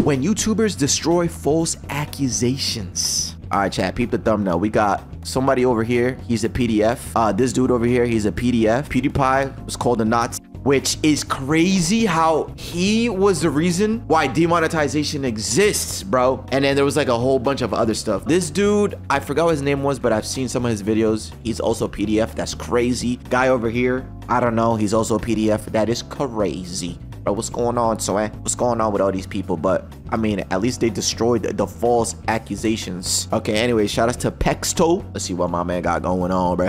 when YouTubers destroy false accusations. All right, chat, peep the thumbnail. We got somebody over here. He's a PDF. This dude over here, he's a PDF. PewDiePie was called a Nazi, which is crazy how he was the reason why demonetization exists, bro. And then there was like a whole bunch of other stuff. This dude, I forgot what his name was, but I've seen some of his videos. He's also a PDF. That's crazy. Guy over here, I don't know. He's also a PDF. That is crazy. Bro, what's going on, so what's going on with all these people? But I mean, at least they destroyed the false accusations. Okay, anyway, shout out to Pexto. Let's see what my man got going on, bro.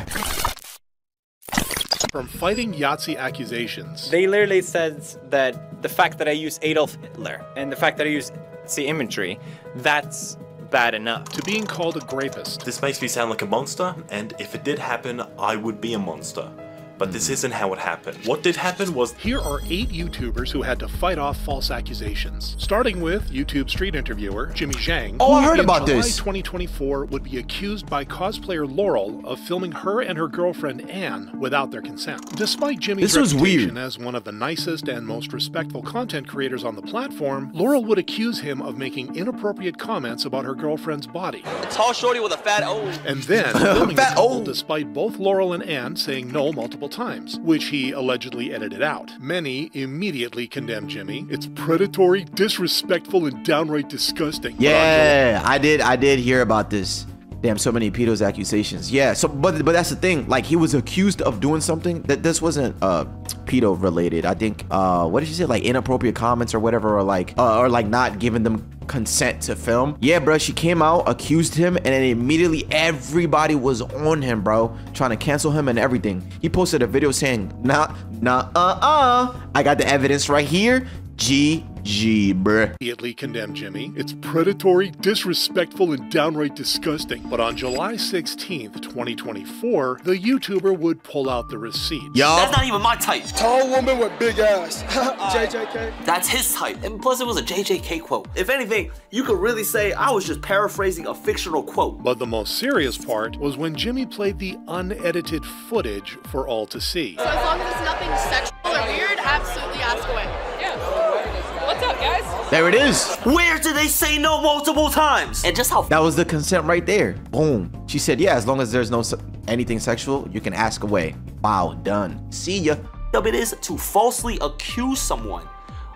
From fighting Yahtzee accusations. They literally said that the fact that I use Adolf Hitler and the fact that I use Nazi imagery, that's bad enough. To being called a grapist. This makes me sound like a monster, and if it did happen, I would be a monster. But this isn't how it happened. What did happen was... Here are 8 YouTubers who had to fight off false accusations. Starting with YouTube street interviewer Jimmy Zhang. Oh, I heard about this. In July 2024 would be accused by cosplayer Laurel of filming her and her girlfriend Anne without their consent. Despite Jimmy's reputation as one of the nicest and most respectful content creators on the platform, Laurel would accuse him of making inappropriate comments about her girlfriend's body. A tall shorty with a fat O. And then filming it despite both Laurel and Anne saying no multiple times, which he allegedly edited out. Many immediately condemned Jimmy. It's predatory, disrespectful, and downright disgusting. Yeah, I did hear about this. Damn, so many pedos accusations. Yeah, so but that's the thing. Like, he was accused of doing something that this wasn't pedo related. I think what did you say? Like inappropriate comments or whatever, or like not giving them consent to film. Yeah, bro, she came out, accused him, and then immediately everybody was on him, bro, trying to cancel him and everything. He posted a video saying, I got the evidence right here. GG, bruh. Immediately condemned Jimmy. It's predatory, disrespectful, and downright disgusting. But on July 16th, 2024, the YouTuber would pull out the receipts. Yo, that's not even my type. Tall woman with big ass. JJK. That's his type. And plus, it was a JJK quote. If anything, you could really say I was just paraphrasing a fictional quote. But the most serious part was when Jimmy played the unedited footage for all to see. So as long as it's nothing sexual or weird, absolutely ask away. What's up, guys? There it is. Where did they say no multiple times? And just how... That was the consent right there. Boom. She said, yeah, as long as there's no anything sexual, you can ask away. Wow, done. See ya. It is to falsely accuse someone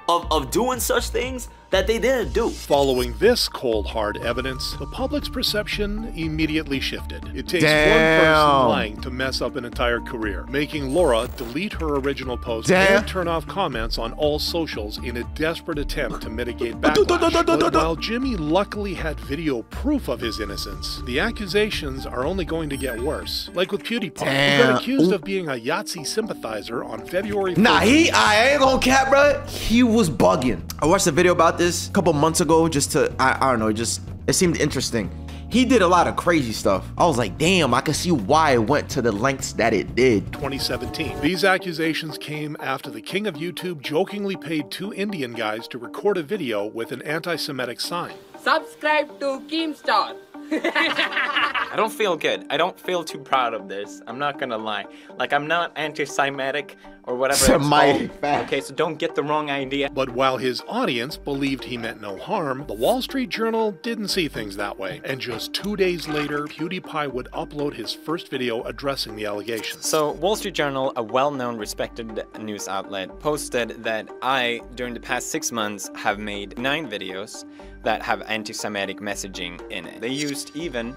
of doing such things that they didn't do. Following this cold, hard evidence, the public's perception immediately shifted. It takes one person lying to mess up an entire career, making Laura delete her original post and turn off comments on all socials in a desperate attempt to mitigate backlash. But while Jimmy luckily had video proof of his innocence, the accusations are only going to get worse. Like with PewDiePie, who got accused of being a Yahtzee sympathizer on February 1st. Nah, I ain't gonna cap, bro. He was bugging. I watched a video about this a couple months ago, just to, I don't know, just, it seemed interesting. He did a lot of crazy stuff. I was like, damn, I can see why it went to the lengths that it did. 2017. These accusations came after the king of YouTube jokingly paid 2 Indian guys to record a video with an anti-Semitic sign. Subscribe to Keemstar. I don't feel good. I don't feel too proud of this. I'm not gonna lie. Like, I'm not anti-Semitic or whatever it's called. Okay, so don't get the wrong idea. But while his audience believed he meant no harm, the Wall Street Journal didn't see things that way. And just 2 days later, PewDiePie would upload his first video addressing the allegations. So, Wall Street Journal, a well-known, respected news outlet, posted that I, during the past 6 months, have made 9 videos that have anti-Semitic messaging in it. They used even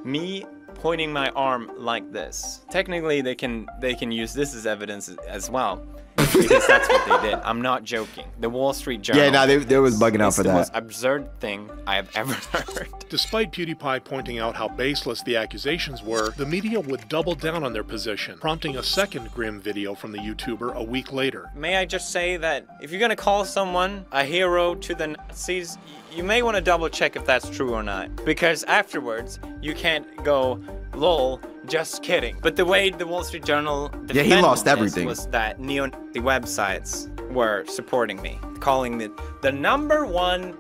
me pointing my arm like this. Technically, they can use this as evidence as well, because that's what they did. I'm not joking. The Wall Street Journal. Yeah, no, they was bugging out for that. It's the most absurd thing I have ever heard. Despite PewDiePie pointing out how baseless the accusations were, the media would double down on their position, prompting a second grim video from the YouTuber a week later. May I just say that if you're gonna call someone a hero to the Nazis, you may want to double check if that's true or not, because afterwards you can't go, lol, just kidding. But the way the Wall Street Journal defended he lost everything. was that neo-Nazi websites were supporting me, calling it the #1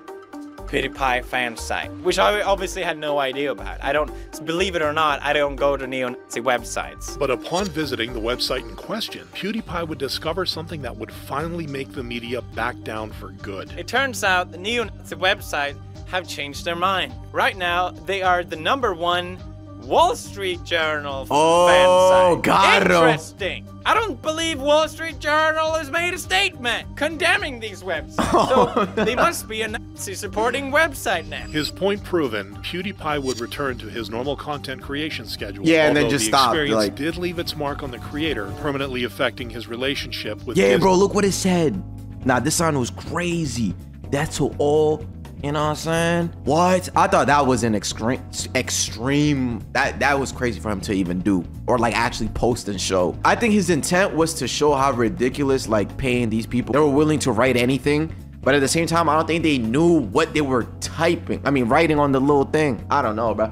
PewDiePie fan site, which I obviously had no idea about. I don't, believe it or not, I don't go to neo-Nazi websites. But upon visiting the website in question, PewDiePie would discover something that would finally make the media back down for good. It turns out the neo-Nazi website have changed their mind. Right now, they are the #1 Wall Street Journal fan site. Got him. Interesting. I don't believe Wall Street Journal has made a statement condemning these websites. So they must be a Nazi-supporting website now. His point proven, PewDiePie would return to his normal content creation schedule. Yeah, and then just stop. The experience Like, did leave its mark on the creator, permanently affecting his relationship with yeah, Disney. bro, look what it said. Nah, this sign was crazy. That's who all, you know what I'm saying? What? I thought that was an extreme, that was crazy for him to even do, or like actually post and show. I think his intent was to show how ridiculous like paying these people. They were willing to write anything, but at the same time, I don't think they knew what they were typing. I mean, writing on the little thing. I don't know, bro.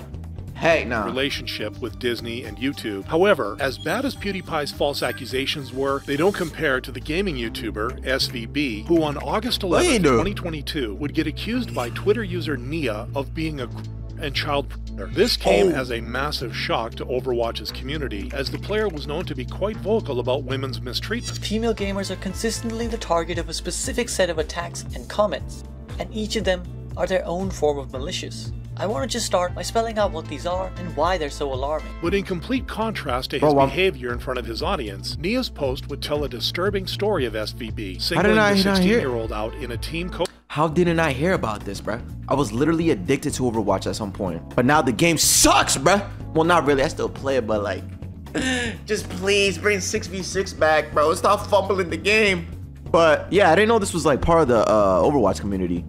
Heck nah. Relationship with Disney and YouTube. However, as bad as PewDiePie's false accusations were, they don't compare to the gaming YouTuber SVB, who on August 11, 2022 would get accused by Twitter user Nia of being a and child predator. This came as a massive shock to Overwatch's community, as the player was known to be quite vocal about women's mistreatment. Female gamers are consistently the target of a specific set of attacks and comments, and each of them are their own form of malicious. I want to just start by spelling out what these are and why they're so alarming. But in complete contrast to his behavior in front of his audience, Nia's post would tell a disturbing story of SVB, singling the 16-year-old out in a team How didn't I hear about this, bruh? I was literally addicted to Overwatch at some point. But now the game sucks, bruh. Well, not really. I still play it, but like, just please bring 6v6 back, bro. Stop fumbling the game. But yeah, I didn't know this was like part of the Overwatch community.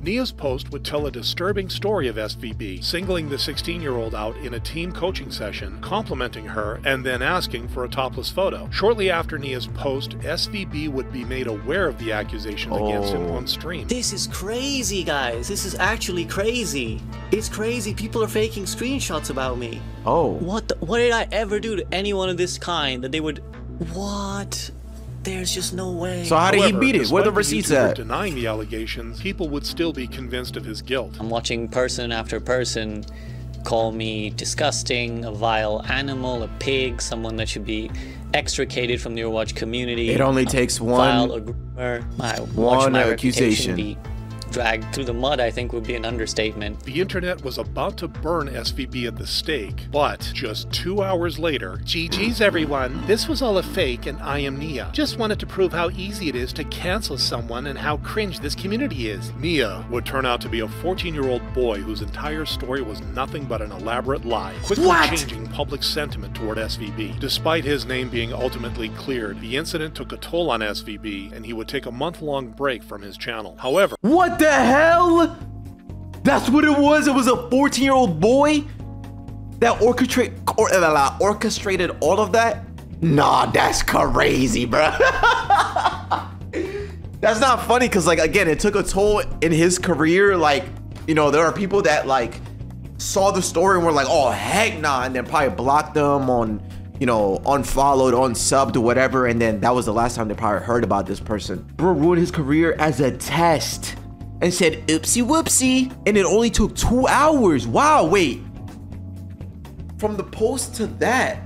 Nia's post would tell a disturbing story of SVB, singling the 16-year-old out in a team coaching session, complimenting her, and then asking for a topless photo. Shortly after Nia's post, SVB would be made aware of the accusations against him on stream. This is crazy, guys. This is actually crazy. It's crazy. People are faking screenshots about me. What did I ever do to anyone of this kind that they would... What? There's just no way. So how did he beat it? Where are the receipts at? Denying the allegations, people would still be convinced of his guilt. I'm watching person after person call me disgusting, a vile animal, a pig, someone that should be extricated from the Overwatch community. It only takes one accusation. Be dragged through the mud, I think, would be an understatement. The internet was about to burn SVB at the stake, but just 2 hours later, GG's everyone, this was all a fake and I am Nia. Just wanted to prove how easy it is to cancel someone and how cringe this community is. Nia would turn out to be a 14-year-old boy whose entire story was nothing but an elaborate lie, quickly changing public sentiment toward SVB. Despite his name being ultimately cleared, the incident took a toll on SVB and he would take a month-long break from his channel. However, what the hell? That's what it was? It was a 14-year-old boy that orchestrated all of that? Nah, that's crazy, bro. That's not funny because, like, again, it took a toll in his career. Like, you know, there are people that, like, saw the story and were like, oh, heck nah, and then probably blocked them on, you know, unfollowed, unsubbed or whatever, and then that was the last time they probably heard about this person. Bro ruined his career as a test and said, oopsie whoopsie, and it only took 2 hours. Wow, wait. From the post to that,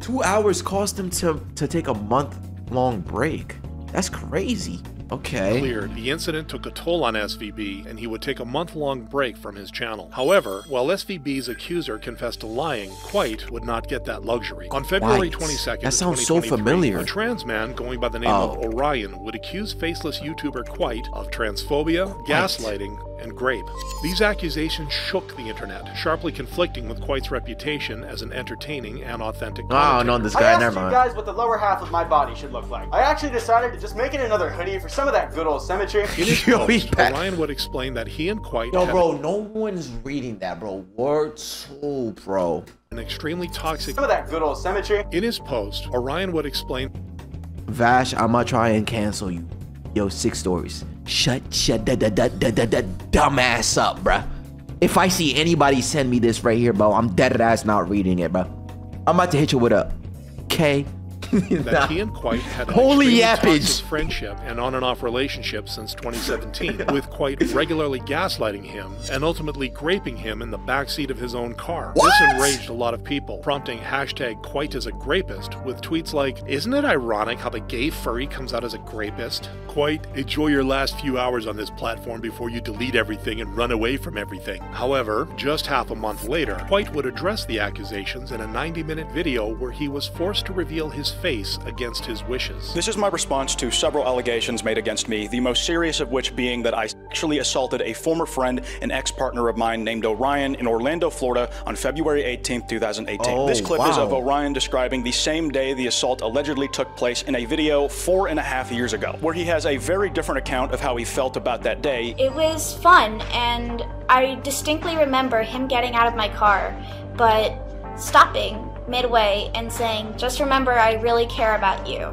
2 hours caused him to take a month-long break. That's crazy. Okay. Cleared, the incident took a toll on SVB, and he would take a month-long break from his channel. However, while SVB's accuser confessed to lying, Quite would not get that luxury. On February 22nd, that sounds so familiar. A trans man going by the name of Orion would accuse faceless YouTuber Quite of transphobia, gaslighting, and grape. These accusations shook the internet, sharply conflicting with Quite's reputation as an entertaining and authentic commentator. Oh, no, this guy, never mind. I asked you guys what the lower half of my body should look like. I actually decided to just make it another hoodie for some of that good old symmetry. In his post, Orion would explain that he and Quite Yo, bro, no one's reading that, bro. Word soul, bro. An extremely toxic... Some of that good old symmetry. In his post, Orion would explain... Vash, I'ma try and cancel you. Yo, 6 stories. Shut dumbass up, bruh. If I see anybody send me this right here, bro, I'm dead ass not reading it, bro. I'm about to hit you with a K. that he and Quite had an Holy extremely yappage. toxic friendship and on and off relationship since 2017, with Quite regularly gaslighting him and ultimately graping him in the backseat of his own car. What? This enraged a lot of people, prompting hashtag Quite as a grapist, with tweets like, "Isn't it ironic how the gay furry comes out as a grapist? Quite, enjoy your last few hours on this platform before you delete everything and run away from everything." However, just half a month later, Quite would address the accusations in a 90-minute video where he was forced to reveal his face against his wishes. This is my response to several allegations made against me, the most serious of which being that I sexually assaulted a former friend and ex-partner of mine named Orion in Orlando, Florida on February 18th, 2018. This clip is of Orion describing the same day the assault allegedly took place in a video 4.5 years ago, where he has a very different account of how he felt about that day. It was fun, and I distinctly remember him getting out of my car, but stopping midway and saying, "Just remember, I really care about you,"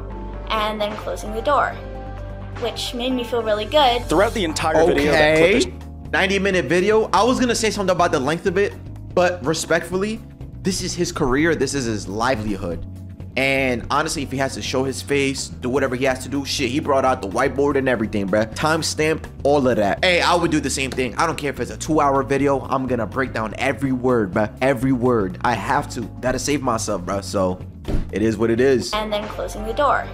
and then closing the door, which made me feel really good. Throughout the entire video, that clip is 90-minute video. I was gonna say something about the length of it, but respectfully, this is his career, this is his livelihood. And honestly, if he has to show his face, do whatever he has to do, shit, he brought out the whiteboard and everything, bruh. Timestamp, all of that. Hey, I would do the same thing. I don't care if it's a 2-hour video. I'm gonna break down every word, bruh. Every word. I have to. Gotta save myself, bruh. So, it is what it is. And then closing the door,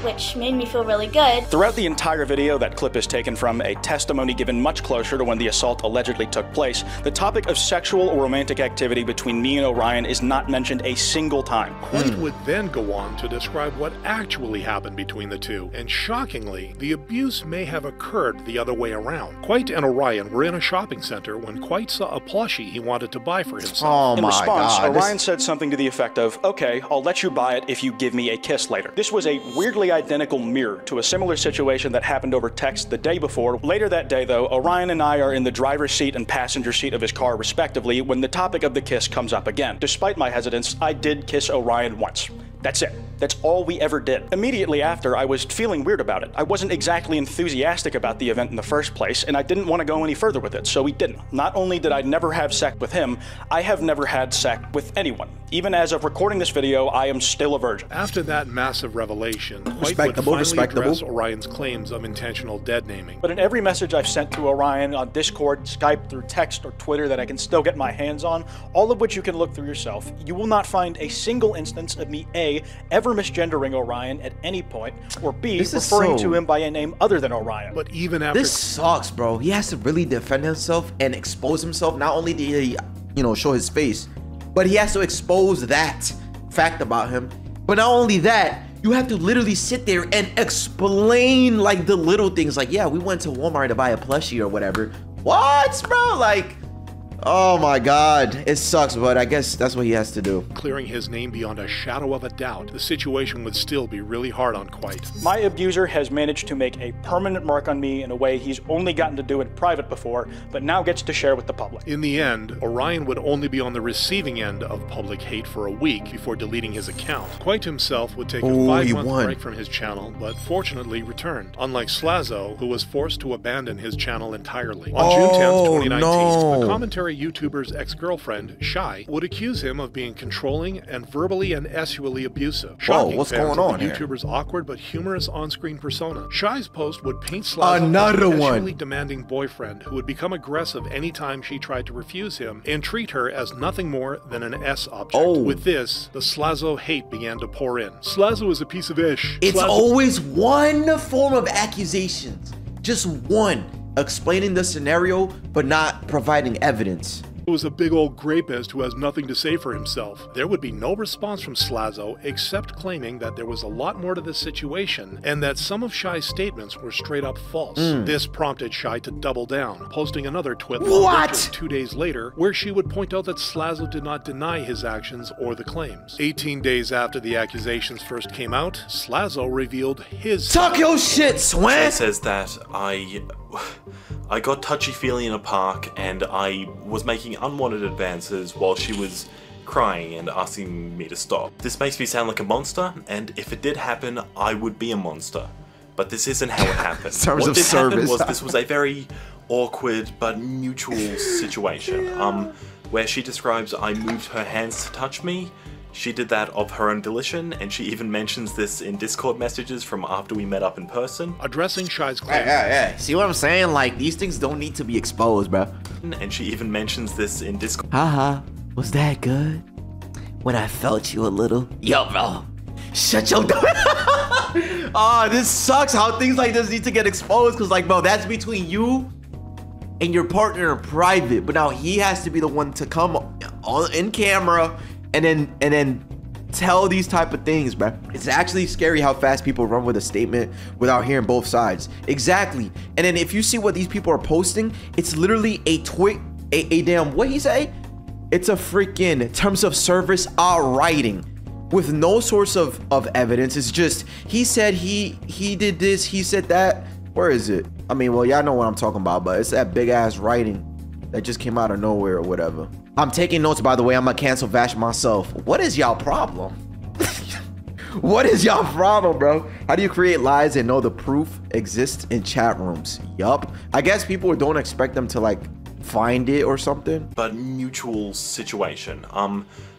which made me feel really good. Throughout the entire video, that clip is taken from a testimony given much closer to when the assault allegedly took place. The topic of sexual or romantic activity between me and Orion is not mentioned a single time. Quite would then go on to describe what actually happened between the two, and shockingly, the abuse may have occurred the other way around. Quite and Orion were in a shopping center when Quite saw a plushie he wanted to buy for himself. In response, Orion said something to the effect of, "Okay, I'll let you buy it if you give me a kiss later." This was a weirdly identical mirror to a similar situation that happened over text the day before. Later that day, though, Orion and I are in the driver's seat and passenger seat of his car, respectively, when the topic of the kiss comes up again. Despite my hesitance, I did kiss Orion once. That's it. That's all we ever did. Immediately after, I was feeling weird about it. I wasn't exactly enthusiastic about the event in the first place, and I didn't want to go any further with it, so we didn't. Not only did I never have sex with him, I have never had sex with anyone. Even as of recording this video, I am still a virgin. After that massive revelation, Quite would finally address Orion's claims of intentional dead naming. But in every message I've sent to Orion on Discord, Skype, through text, or Twitter that I can still get my hands on, all of which you can look through yourself, you will not find a single instance of me A, ever misgendering Orion at any point, or B, referring to him by a name other than Orion. But even after— This sucks, bro. He has to really defend himself and expose himself. Not only did he, show his face, but he has to expose that fact about him. But not only that, you have to literally sit there and explain like the little things. Like, yeah, we went to Walmart to buy a plushie or whatever. What, bro? Like, oh my God, it sucks, but I guess that's what he has to do. Clearing his name beyond a shadow of a doubt, the situation would still be really hard on Quite. My abuser has managed to make a permanent mark on me in a way he's only gotten to do in private before, but now gets to share with the public. In the end, Orion would only be on the receiving end of public hate for a week before deleting his account. Quite himself would take a 5-month break from his channel, but fortunately returned. Unlike Slazo, who was forced to abandon his channel entirely. On June 10th, 2019, a commentary YouTuber's ex-girlfriend, Shy, would accuse him of being controlling and verbally and sexually abusive. Shocking what's fans going on of the here? YouTuber's awkward but humorous on-screen persona. Shy's post would paint Slazo Another as a one. sexually demanding boyfriend who would become aggressive anytime she tried to refuse him and treat her as nothing more than an S object. With this, the Slazo hate began to pour in. Slazo is a piece of ish. It's always one form of accusations. Just one. Explaining the scenario, but not providing evidence. Was a big old grapist who has nothing to say for himself. There would be no response from Slazo except claiming that there was a lot more to this situation and that some of Shy's statements were straight up false. This prompted Shy to double down, posting another tweet 2 days later where she would point out that Slazo did not deny his actions or the claims. 18 days after the accusations first came out, Slazo revealed his— Talk your shit, Swan! He says that I got touchy-feely in a park and I was making unwanted advances while she was crying and asking me to stop. This makes me sound like a monster, and if it did happen, I would be a monster. But this isn't how it happened. What did happen was this was a very awkward but mutual situation, where she describes I moved her hands to touch me. She did that of her own volition, and she even mentions this in Discord messages from after we met up in person. Addressing Shy's claim. Hey. See what I'm saying? Like, these things don't need to be exposed, bro. And she even mentions this in Discord. Haha, was that good? When I felt you a little. Yo, bro. Shut your door. Oh, this sucks how things like this need to get exposed. Because, like, bro, that's between you and your partner in private. But now he has to be the one to come on in camera and then tell these type of things, bro. It's actually scary how fast people run with a statement without hearing both sides. Exactly. And then if you see what these people are posting, it's literally a damn, what he say? It's a freaking terms of service writing with no source of evidence. It's just, he said he did this, he said that. Where is it? I mean, well, y'all know what I'm talking about, but it's that big ass writing that just came out of nowhere or whatever. I'm taking notes, by the way. I'm gonna cancel Vash myself. What is y'all problem? What is y'all problem, bro? How do you create lies and know the proof exists in chat rooms? Yup. I guess people don't expect them to like find it or something. But mutual situation.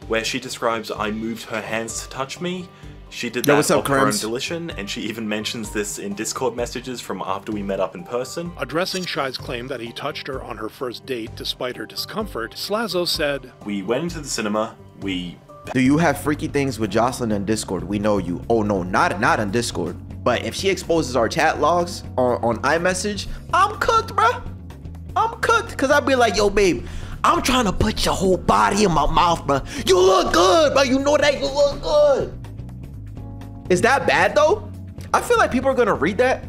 Where she describes I moved her hands to touch me. She did that of her own volition, and she even mentions this in Discord messages from after we met up in person. Addressing Shy's claim that he touched her on her first date despite her discomfort, Slazo said, We went into the cinema, Do you have freaky things with Jocelyn on Discord? We know you. Oh no, not on Discord. But if she exposes our chat logs on iMessage, I'm cooked, bro. I'm cooked, because I'd be like, yo, babe, I'm trying to put your whole body in my mouth, bro. You look good, bro. You know that you look good. Is that bad though? I feel like people are gonna read that.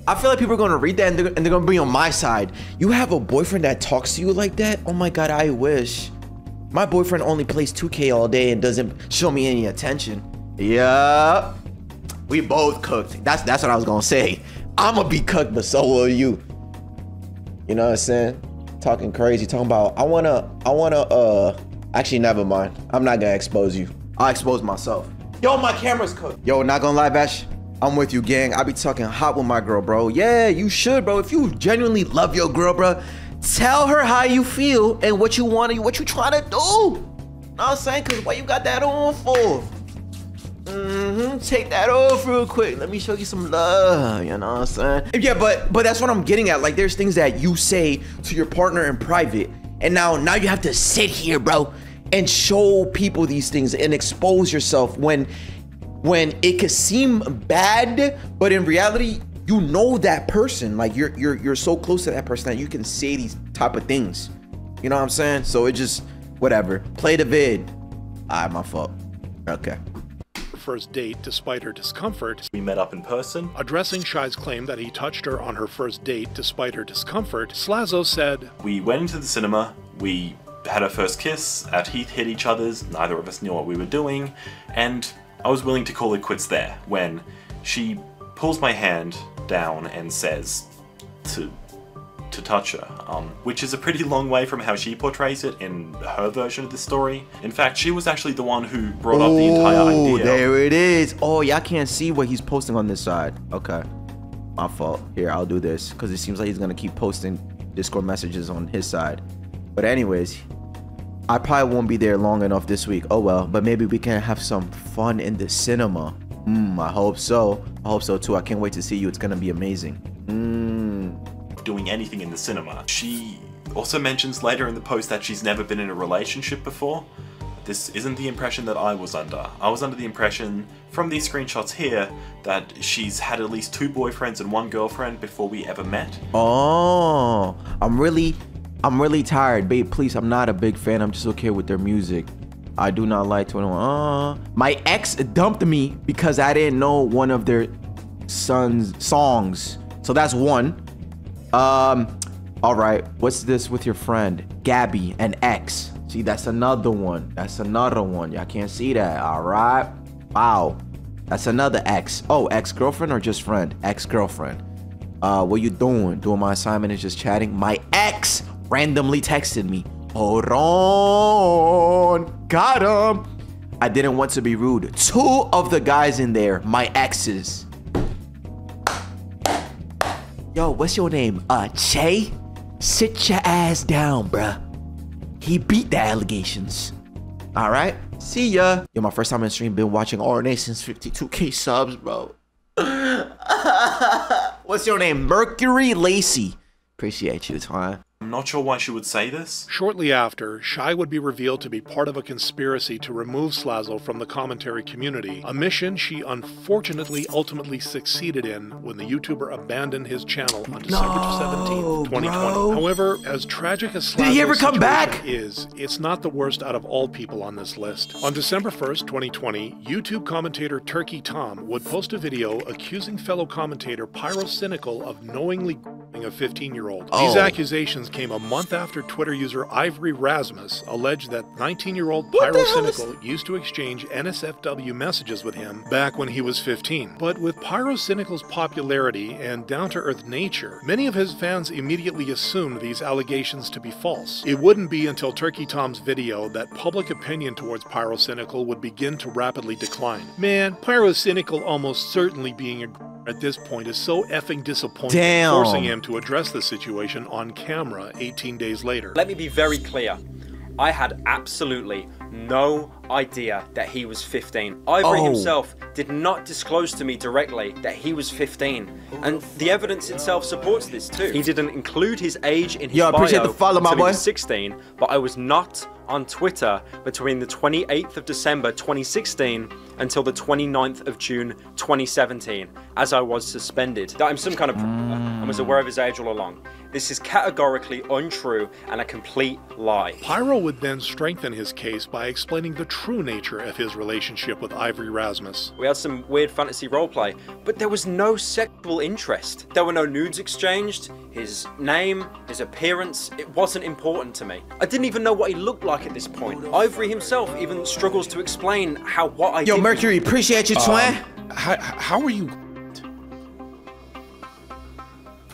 And they're gonna be on my side. You have a boyfriend that talks to you like that? Oh my God, I wish. My boyfriend only plays 2K all day and doesn't show me any attention. Yeah, we both cooked. That's what I was gonna say. I'm gonna be cooked, but so will you. You know what I'm saying? Talking crazy, talking about, I wanna, actually, never mind. I'm not gonna expose you. I'll expose myself. Yo, my camera's cooked. Yo, not gonna lie, Vash. I'm with you, gang. I be talking hot with my girl, bro. Yeah, you should, bro. If you genuinely love your girl, bro, tell her how you feel and what you want and what you trying to do. Know what I'm saying? Because what you got that on for? Take that off real quick. Let me show you some love. You know what I'm saying? Yeah, but that's what I'm getting at. Like, there's things that you say to your partner in private, and now you have to sit here, bro, and show people these things and expose yourself when it could seem bad, but in reality, you know that person. Like, you're so close to that person that you can say these type of things. You know what I'm saying? So it just, whatever. Play the vid. Alright, my fault. Okay. First date despite her discomfort. We met up in person. Addressing Shy's claim that he touched her on her first date despite her discomfort, Slazo said, We went into the cinema, we had our first kiss, our teeth hit each other's, neither of us knew what we were doing, and I was willing to call it quits there when she pulls my hand down and says to touch her, which is a pretty long way from how she portrays it in her version of the story. In fact, she was actually the one who brought up the entire idea. There it is. Oh, y'all can't see what he's posting on this side. Okay, my fault. Here, I'll do this because it seems like he's gonna keep posting Discord messages on his side. But anyways, I probably won't be there long enough this week. Oh well, but maybe we can have some fun in the cinema. I hope so. I hope so too. I can't wait to see you. It's gonna be amazing. Doing anything in the cinema. She also mentions later in the post that she's never been in a relationship before. This isn't the impression that I was under. I was under the impression from these screenshots here that she's had at least 2 boyfriends and 1 girlfriend before we ever met. Oh, I'm really tired, babe. Please, I'm not a big fan. I'm just okay with their music. I do not like 21. My ex dumped me because I didn't know one of their son's songs. So that's one. All right. What's this with your friend Gabby and ex? See, that's another one. That's another one. Y'all can't see that. All right. Wow. That's another ex. Oh, ex-girlfriend or just friend? Ex-girlfriend. What you doing? Doing my assignment and just chatting. My ex randomly texted me. Hold on. Got him. I didn't want to be rude. 2 of the guys in there, my exes. Yo, what's your name? Che? Sit your ass down, bruh. He beat the allegations. All right, see ya. Yo, my first time in stream, been watching RNA since 52K subs, bro. What's your name? Mercury Lacey. Appreciate you, Twine. I'm not sure why she would say this. Shortly after, Shy would be revealed to be part of a conspiracy to remove Slazzle from the commentary community, a mission she unfortunately ultimately succeeded in when the YouTuber abandoned his channel on December 17th, 2020. Bro. However, as tragic as Slazzle's Did he ever come back? is, it's not the worst out of all people on this list. On December 1st, 2020, YouTube commentator Turkey Tom would post a video accusing fellow commentator Pyrocynical of knowingly a 15-year-old. These accusations came a month after Twitter user Ivory Rasmus alleged that 19-year-old Pyrocynical used to exchange NSFW messages with him back when he was 15. But with Pyrocynical's popularity and down-to-earth nature, many of his fans immediately assumed these allegations to be false. It wouldn't be until Turkey Tom's video that public opinion towards Pyrocynical would begin to rapidly decline. Man, Pyrocynical almost certainly being a at this point is so effing disappointing, forcing him to address the situation on camera 18 days later. Let me be very clear. I had absolutely no idea that he was 15. Ivory himself did not disclose to me directly that he was 15. And the evidence itself supports this too. He didn't include his age in his bio appreciate the follow, my until boy. he was 16, but I was not on Twitter between the 28th of December 2016 until the 29th of June 2017, as I was suspended. That I'm some kind of and was aware of his age all along. This is categorically untrue and a complete lie. Pyro would then strengthen his case by explaining the true nature of his relationship with Ivory Rasmus. We had some weird fantasy roleplay, but there was no sexual interest. There were no nudes exchanged. His name, his appearance, it wasn't important to me. I didn't even know what he looked like at this point. Ivory himself even struggles to explain what I did. Yo, Mercury, appreciate you, twin. How are you?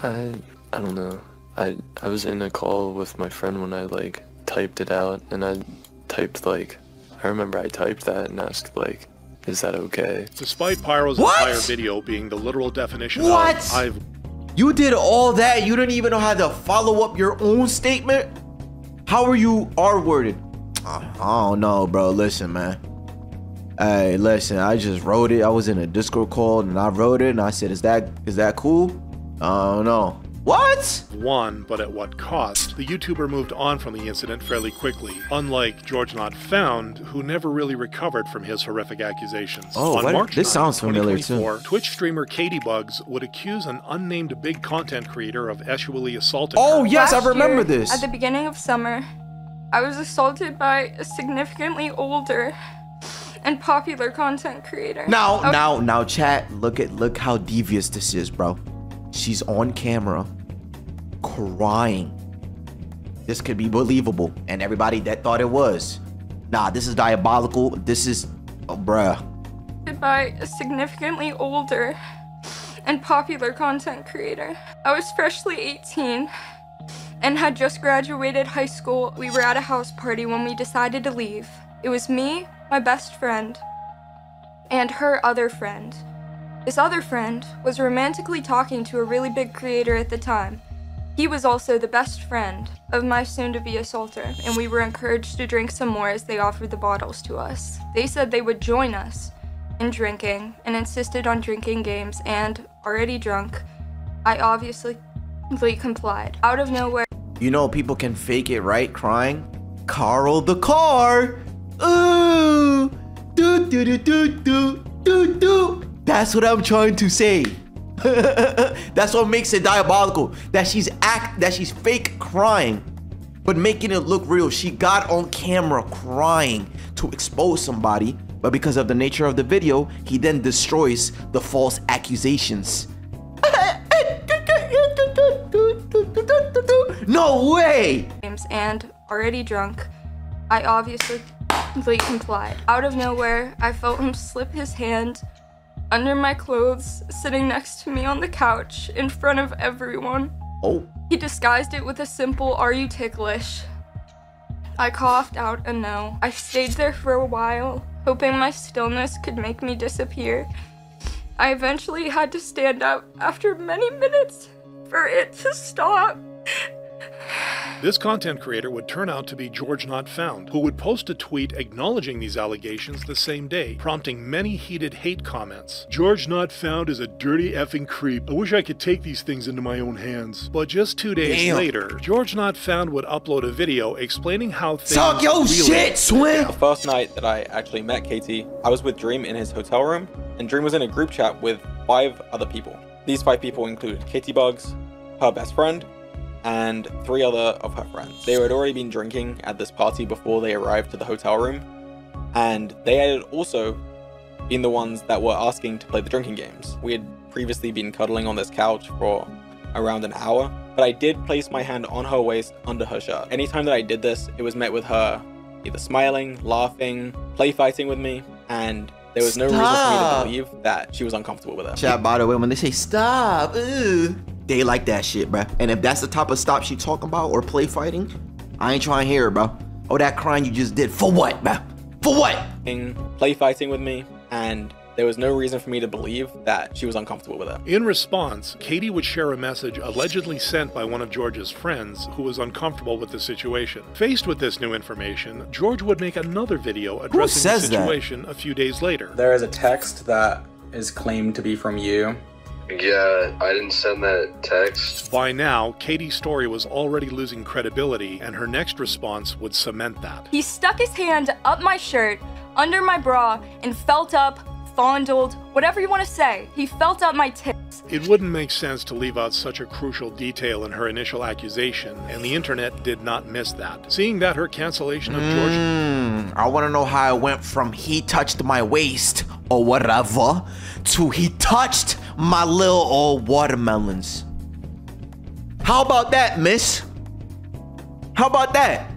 I don't know. I was in a call with my friend when I like typed it out, and I typed like, I remember I typed that and asked like, is that okay? Despite Pyro's entire video being the literal definition of You did all that, you didn't even know how to follow up your own statement? How are you R-worded? I don't know, bro. Listen, man. Hey, listen, I just wrote it. I was in a Discord call and I wrote it and I said, is that cool? I don't know. What? One, but at what cost? The YouTuber moved on from the incident fairly quickly, unlike George Not Found, who never really recovered from his horrific accusations. On March 9th, sounds familiar too. Twitch streamer Katybugs would accuse an unnamed big content creator of sexually assaulting her. Yes, I remember Last year, this. At the beginning of summer, I was assaulted by a significantly older and popular content creator. Now, chat, look how devious this is, bro. She's on camera crying. This could be believable, and everybody that thought it was. Nah, this is diabolical. This is, bruh. By a significantly older and popular content creator. I was freshly 18 and had just graduated high school. We were at a house party when we decided to leave. It was me, my best friend, and her other friend. This other friend was romantically talking to a really big creator at the time. He was also the best friend of my soon-to-be assaulter, and we were encouraged to drink some more as they offered the bottles to us. They said they would join us in drinking and insisted on drinking games, and already drunk, I obviously complied. Out of nowhere. You know people can fake it, right? Crying. Carl the car. Ooh. Do do do do do do do. That's what I'm trying to say. That's what makes it diabolical. That she's fake crying, but making it look real. She got on camera crying to expose somebody, but because of the nature of the video, he then destroys the false accusations. No way! And already drunk, I obviously complied. Out of nowhere, I felt him slip his hand under my clothes, sitting next to me on the couch in front of everyone. He disguised it with a simple, "Are you ticklish?" I coughed out a no. I stayed there for a while, hoping my stillness could make me disappear. I eventually had to stand up after many minutes for it to stop. This content creator would turn out to be George Not Found, who would post a tweet acknowledging these allegations the same day, prompting many heated hate comments. George Not Found is a dirty effing creep. I wish I could take these things into my own hands. But just 2 days later, George Not Found would upload a video explaining how things talk your shit, Swim! The first night that I actually met Katie, I was with Dream in his hotel room, and Dream was in a group chat with 5 other people. These 5 people included Katie Bugs, her best friend, and 3 other of her friends. They had already been drinking at this party before they arrived to the hotel room, and they had also been the ones that were asking to play the drinking games. We had previously been cuddling on this couch for around an hour, but I did place my hand on her waist under her shirt. Anytime that I did this, it was met with her either smiling, laughing, play fighting with me, and there was no reason for me to believe that she was uncomfortable with it. Chat, by the way, when they say stop, they like that shit, bruh. And if that's the type of stop she talking about or play fighting, I ain't trying to hear it, bro. Oh, that crying you just did, for what, bruh? For what? Play fighting with me, and there was no reason for me to believe that she was uncomfortable with it. In response, Katie would share a message allegedly sent by one of George's friends who was uncomfortable with the situation. Faced with this new information, George would make another video addressing the situation a few days later. There is a text that is claimed to be from you. Yeah, I didn't send that text. By now, Katie's story was already losing credibility, and her next response would cement that. He stuck his hand up my shirt, under my bra, and felt up, fondled, whatever you want to say. He felt up my tits. It wouldn't make sense to leave out such a crucial detail in her initial accusation, and the internet did not miss that. Seeing that her cancellation of George... I want to know how it went from he touched my waist or whatever to he touched my little old watermelons. How about that, miss? How about that?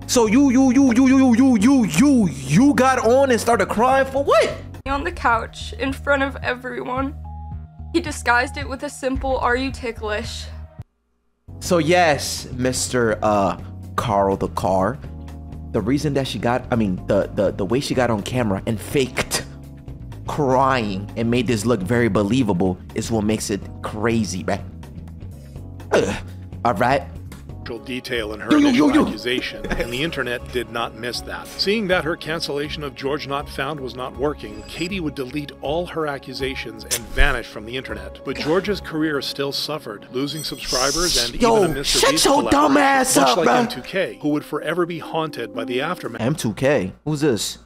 So you got on and started crying for what? On the couch, in front of everyone. He disguised it with a simple, "Are you ticklish?" So yes, Mr. Carl the Car, the reason that she got, the way she got on camera and faked crying and made this look very believable is what makes it crazy, right? All right. Detail in her initial accusation, and the internet did not miss that. Seeing that her cancellation of George Not Found was not working, Katie would delete all her accusations and vanish from the internet. But George's career still suffered, losing subscribers and even a Mr. Beast collaboration, much like M2K, who would forever be haunted by the aftermath. M2K? Who's this?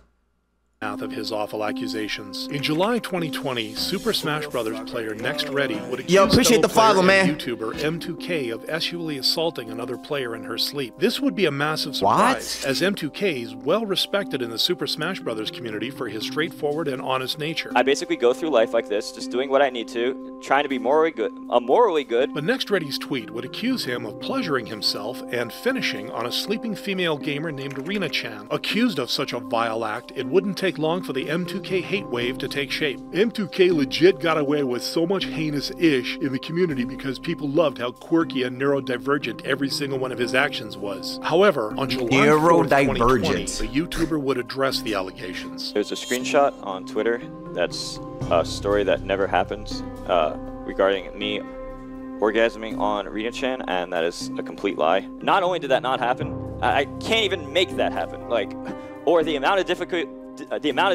Of his awful accusations. In July 2020, Super Smash Bros. Player Next Ready would accuse YouTuber M2K of sexually assaulting another player in her sleep. This would be a massive surprise, as M2K is well respected in the Super Smash Bros. Community for his straightforward and honest nature. I basically go through life like this, just doing what I need to, trying to be morally good. But Next Ready's tweet would accuse him of pleasuring himself and finishing on a sleeping female gamer named Rena-chan. Accused of such a vile act, it wouldn't take long for the M2K hate wave to take shape. M2K legit got away with so much heinous-ish in the community because people loved how quirky and neurodivergent every single one of his actions was. However, on July 4th, 2020, the YouTuber would address the allegations. There's a screenshot on Twitter that's a story that never happened regarding me orgasming on Rena-chan, and that is a complete lie. Not only did that not happen, I can't even make that happen. Or the amount of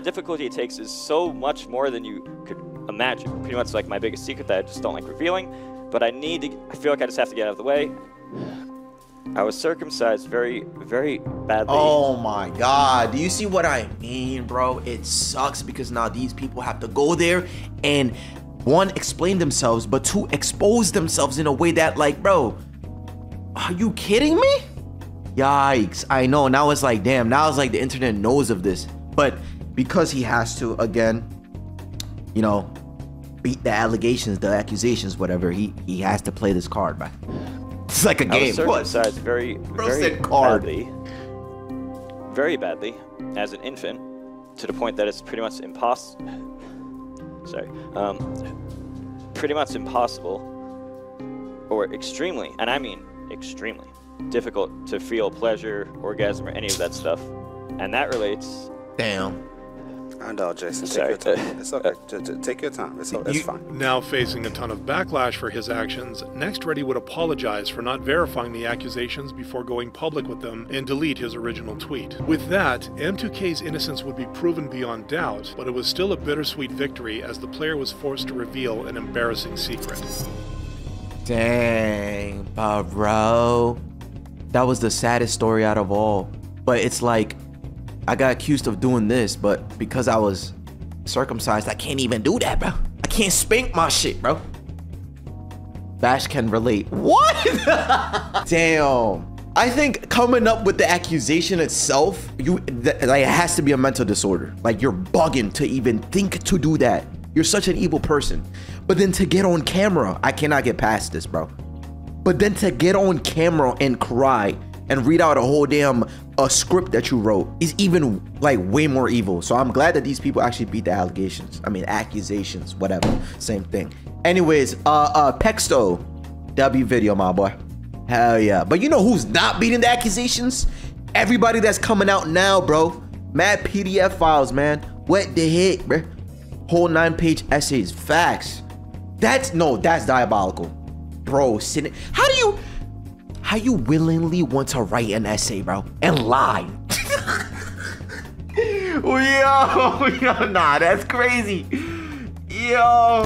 difficulty it takes is so much more than you could imagine. Pretty much like my biggest secret that I just don't like revealing, but I feel like I just have to get out of the way. I was circumcised very, very badly. Oh my God. Do you see what I mean, bro? It sucks because now these people have to go there and, one, explain themselves, but two, expose themselves in a way that, like, bro, are you kidding me? Yikes. I know. Now it's like, damn, now it's like the internet knows of this. But because he has to, again, you know, beat the allegations, the accusations, whatever, he has to play this card, man. It's like a game. I was circumcised very badly as an infant, to the point that it's pretty much impossible. Pretty much impossible, or extremely, and I mean extremely, difficult to feel pleasure, orgasm, or any of that stuff. And that relates. Damn. I know, Jason. Take your time. It's okay. Just take your time. It's fine. Now facing a ton of backlash for his actions, Next Ready would apologize for not verifying the accusations before going public with them and delete his original tweet. With that, M2K's innocence would be proven beyond doubt, but it was still a bittersweet victory as the player was forced to reveal an embarrassing secret. Dang, bro. That was the saddest story out of all. But it's like, I got accused of doing this, but because I was circumcised, I can't even do that, bro. I can't spank my shit, bro. Vash can relate. What? Damn. I think coming up with the accusation itself, like, it has to be a mental disorder. Like, you're bugging to even think to do that. You're such an evil person. But then to get on camera, I cannot get past this, bro. But then to get on camera and cry and read out a whole damn script that you wrote is even like way more evil. So I'm glad that these people actually beat the allegations. I mean, accusations, whatever, same thing. Anyways, Pexto, W video, my boy. Hell yeah. But you know who's not beating the accusations? Everybody that's coming out now, bro. Mad PDF files, man. What the heck, bro? Whole 9-page essays. Facts. That's diabolical. Bro, how you willingly want to write an essay, bro, and lie? Yo, nah, that's crazy. Yo.